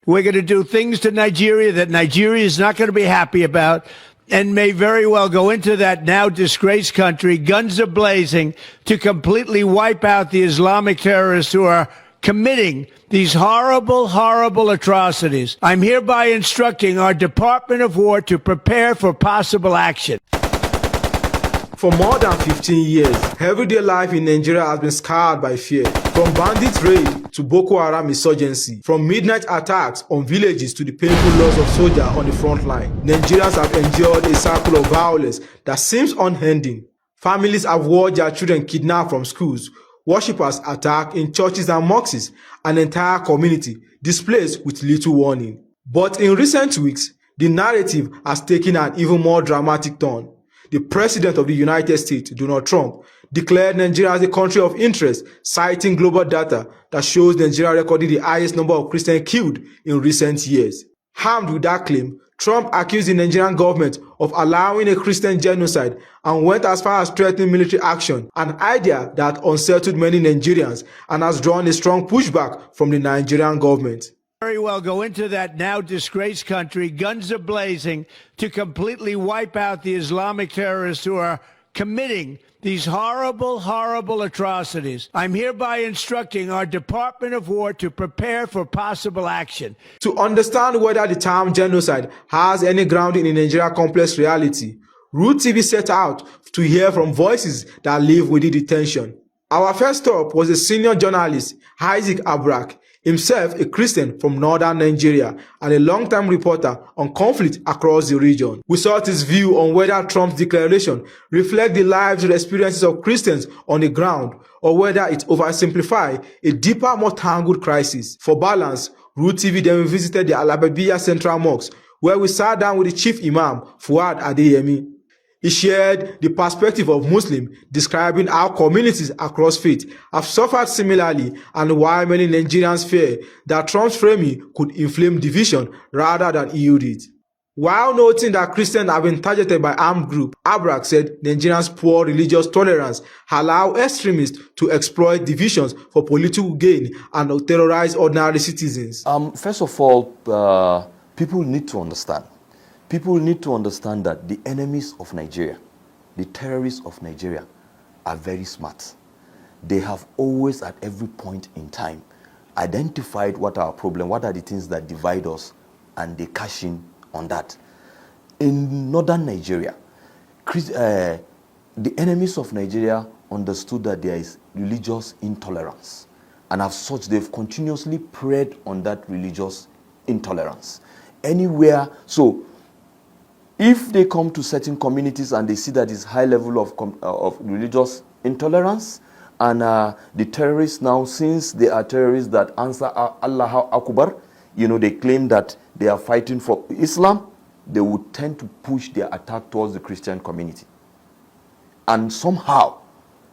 We're going to do things to Nigeria that Nigeria is not going to be happy about and may very well go into that now disgraced country, guns are blazing, to completely wipe out the Islamic terrorists who are committing these horrible, horrible atrocities. I'm hereby instructing our Department of War to prepare for possible action. For more than 15 years, everyday life in Nigeria has been scarred by fear. From bandit raid to Boko Haram insurgency, from midnight attacks on villages to the painful loss of soldiers on the front line, Nigerians have endured a cycle of violence that seems unending. Families have watched their children kidnapped from schools, worshippers attacked in churches and mosques, an entire community displaced with little warning. But in recent weeks, the narrative has taken an even more dramatic turn. The President of the United States, Donald Trump, declared Nigeria as a country of interest, citing global data that shows Nigeria recorded the highest number of Christians killed in recent years. Armed with that claim, Trump accused the Nigerian government of allowing a Christian genocide and went as far as threatening military action, an idea that unsettled many Nigerians and has drawn a strong pushback from the Nigerian government. Very well go into that now disgraced country, guns are blazing, to completely wipe out the Islamic terrorists who are committing these horrible, horrible atrocities. I'm hereby instructing our Department of War to prepare for possible action. To understand whether the term genocide has any grounding in Nigeria's complex reality, Root TV set out to hear from voices that live within the tension. Our first stop was a senior journalist, Isaac Abrak, himself a Christian from northern Nigeria and a long-time reporter on conflict across the region. We sought his view on whether Trump's declaration reflects the lives and experiences of Christians on the ground or whether it oversimplifies a deeper, more tangled crisis. For balance, Root TV then visited the Alababia Central Mosque, where we sat down with the chief imam, Fuad Adeyemi. He shared the perspective of Muslims, describing how communities across faith have suffered similarly and why many Nigerians fear that Trump's framing could inflame division rather than heal it. While noting that Christians have been targeted by armed groups, Abrak said Nigerians' poor religious tolerance allow extremists to exploit divisions for political gain and terrorize ordinary citizens. First of all, people need to understand. People need to understand that the enemies of Nigeria, the terrorists of Nigeria, are very smart. They have always, at every point in time, identified what our problem, what are the things that divide us, and they cash in on that. In northern Nigeria, the enemies of Nigeria understood that there is religious intolerance, and as such, they've continuously preyed on that religious intolerance. Anywhere, so if they come to certain communities and they see that there's high level of religious intolerance, and the terrorists now, since they are terrorists that answer Allah Akbar, they claim that they are fighting for Islam, they would tend to push their attack towards the Christian community. And somehow,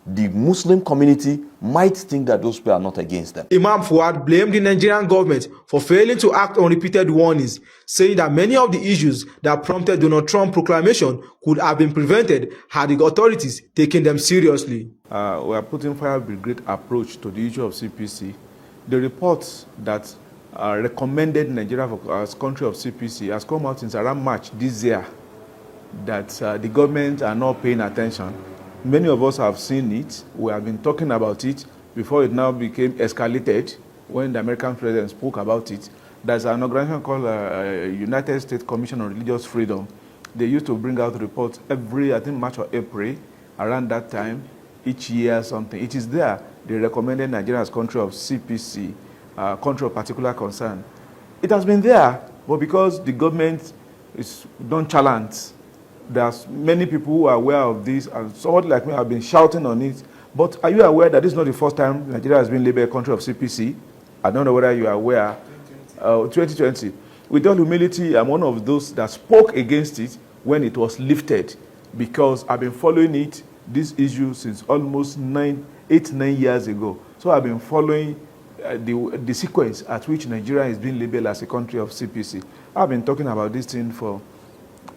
the Muslim community might think that those people are not against them. Imam Fuad blamed the Nigerian government for failing to act on repeated warnings, saying that many of the issues that prompted Donald Trump's proclamation could have been prevented had the authorities taken them seriously. We are putting fire brigade approach to the issue of CPC. The reports that recommended Nigeria as country of CPC has come out since around March this year, that the government are not paying attention. Many of us have seen it. We have been talking about it before it now became escalated when the American president spoke about it. There's an organization called United States Commission on Religious Freedom. They used to bring out reports every, I think, March or April, around that time, each year something. It is there. They recommended Nigeria as country of CPC, country of particular concern. It has been there, but because the government is nonchalant, there's many people who are aware of this, and somebody like me have been shouting on it. But are you aware that this is not the first time Nigeria has been labeled a country of CPC? I don't know whether you are aware. 2020. With all humility, I'm one of those that spoke against it when it was lifted, because I've been following this issue since almost 8-9 years ago. So I've been following the sequence at which Nigeria is being labeled as a country of CPC. I've been talking about this thing for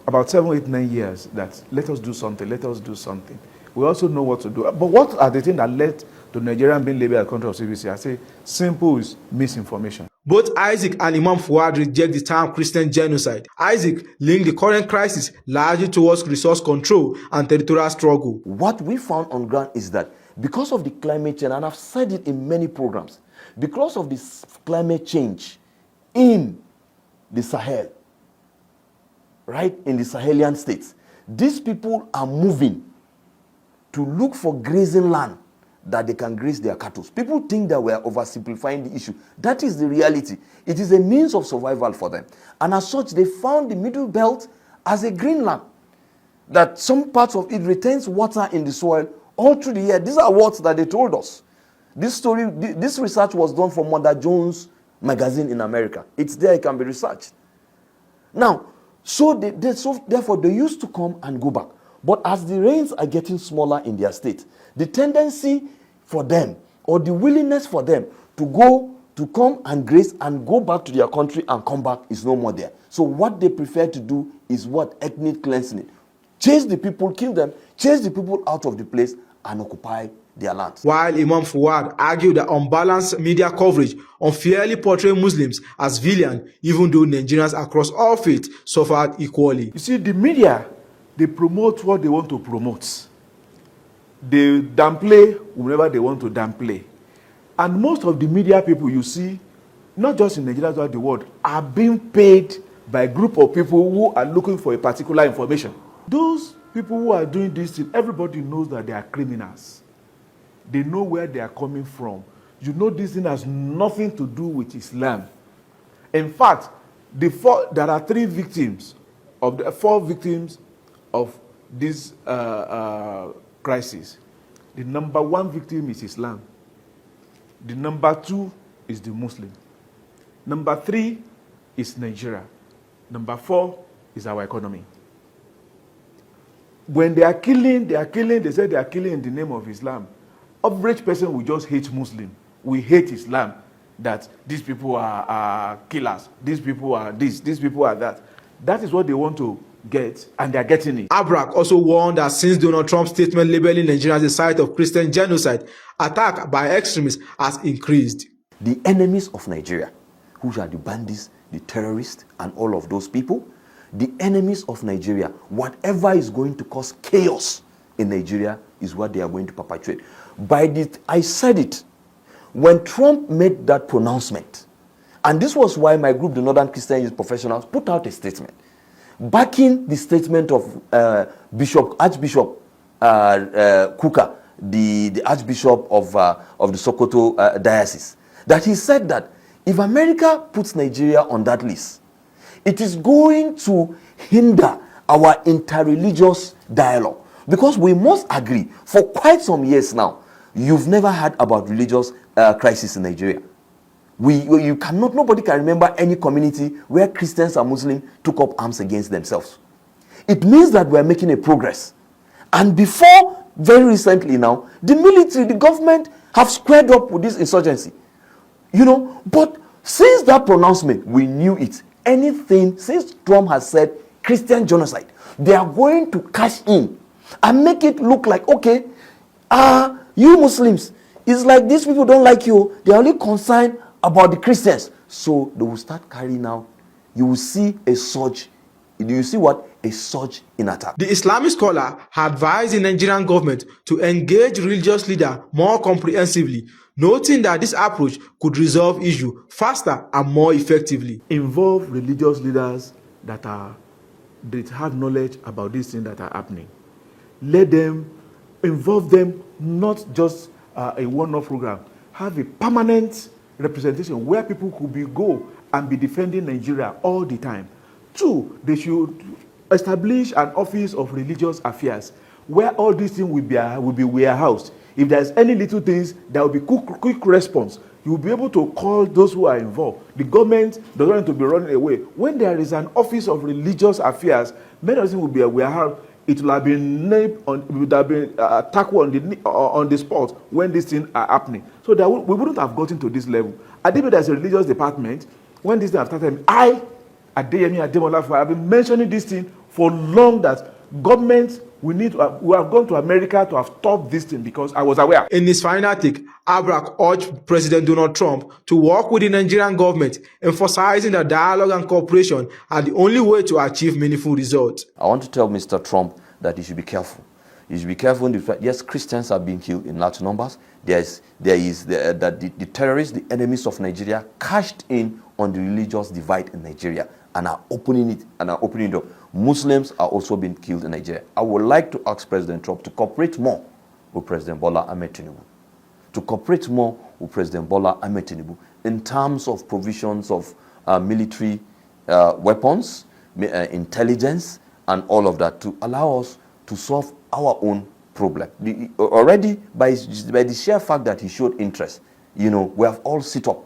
about 7, 8, 9 years, that let us do something, let us do something. We also know what to do. But what are the things that led to Nigeria being labeled as a country of CPC? I say simple is misinformation. Both Isaac and Imam Fuad reject the term Christian genocide. Isaac linked the current crisis largely towards resource control and territorial struggle. What we found on ground is that because of the climate change, and I've said it in many programs, because of this climate change in the Sahel, right, in the Sahelian states, these people are moving to look for grazing land that they can graze their cattle. People think that we are oversimplifying the issue. That is the reality. It is a means of survival for them. And as such, they found the middle belt as a green land, that some parts of it retains water in the soil all through the year. These are words that they told us. This research was done for Mother Jones magazine in America. It's there, it can be researched. Now, so therefore they used to come and go back. But as the rains are getting smaller in their state, the tendency for them, or the willingness for them to come and graze and go back to their country and come back is no more there. So what they prefer to do is what? Ethnic cleansing. Chase the people, kill them, chase the people out of the place and occupy their lands. While Imam Fuad argued that unbalanced media coverage unfairly portrayed Muslims as villains, even though Nigerians across all faiths suffered equally. You see, the media, they promote what they want to promote. They downplay whenever they want to downplay. And most of the media people you see, not just in Nigeria, throughout the world, are being paid by a group of people who are looking for a particular information. Those people who are doing this thing, everybody knows that they are criminals. They know where they are coming from. You know this thing has nothing to do with Islam. In fact, there are 4 victims of this crisis. The number 1 victim is Islam. The number 2 is the Muslim. Number 3 is Nigeria. Number 4 is our economy. When they are killing, they say they are killing in the name of Islam. Average person will just hate Muslim. We hate Islam. That these people are killers. These people are this. These people are that. That is what they want to get, and they are getting it. Abrak also warned that since Donald Trump's statement labeling Nigeria as a site of Christian genocide, attack by extremists has increased. The enemies of Nigeria, who are the bandits, the terrorists, and all of those people, the enemies of Nigeria, whatever is going to cause chaos in Nigeria is what they are going to perpetuate. I said it when Trump made that pronouncement, and this was why my group, the Northern Christian Youth Professionals, put out a statement backing the statement of Archbishop Kuka, the Archbishop of the Sokoto Diocese, that he said that if America puts Nigeria on that list, it is going to hinder our interreligious dialogue. Because we must agree, for quite some years now, you've never heard about religious crisis in Nigeria. Nobody can remember any community where Christians and Muslims took up arms against themselves. It means that we're making a progress. And before, very recently now, the military, the government have squared up with this insurgency. But since that pronouncement, we knew it. Anything, since Trump has said Christian genocide, they are going to cash in and make it look like, okay, you Muslims, it's like these people don't like you. They're only concerned about the Christians. So they will start carrying out. You will see a surge. Do you see what? A surge in attack. The Islamic scholar advised the Nigerian government to engage religious leaders more comprehensively, noting that this approach could resolve issues faster and more effectively. Involve religious leaders that have knowledge about these things that are happening. Let them involve them, not just a one-off program. Have a permanent representation where people could go and be defending Nigeria all the time. 2, they should establish an office of religious affairs where all these things will be warehoused. If there's any little things, there will be quick response. You will be able to call those who are involved. The government doesn't want to be running away. When there is an office of religious affairs, many of them will be a warehouse. It will have been tackled on the spot when these things are happening. So that we wouldn't have gotten to this level. I think there's a religious department. When this thing have started, Adeyemi Ademola, have been mentioning this thing for long, that government We have gone to America to have stopped this thing because I was aware. In his final take, Abrak urged President Donald Trump to work with the Nigerian government, emphasizing that dialogue and cooperation are the only way to achieve meaningful results. I want to tell Mr. Trump that he should be careful. He should be careful. Yes, Christians are being killed in large numbers. The terrorists, the enemies of Nigeria, cashed in on the religious divide in Nigeria and are opening it up. Muslims are also being killed in Nigeria. I would like to ask President Trump to cooperate more with President Bola Ahmed Tinubu. To cooperate more with President Bola Ahmed Tinubu in terms of provisions of military weapons, intelligence, and all of that to allow us to solve our own problem. Already, by the sheer fact that he showed interest, we have all sit up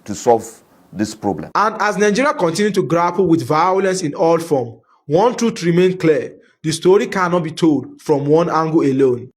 to solve this problem. And as Nigeria continues to grapple with violence in all forms, one truth remains clear: the story cannot be told from one angle alone.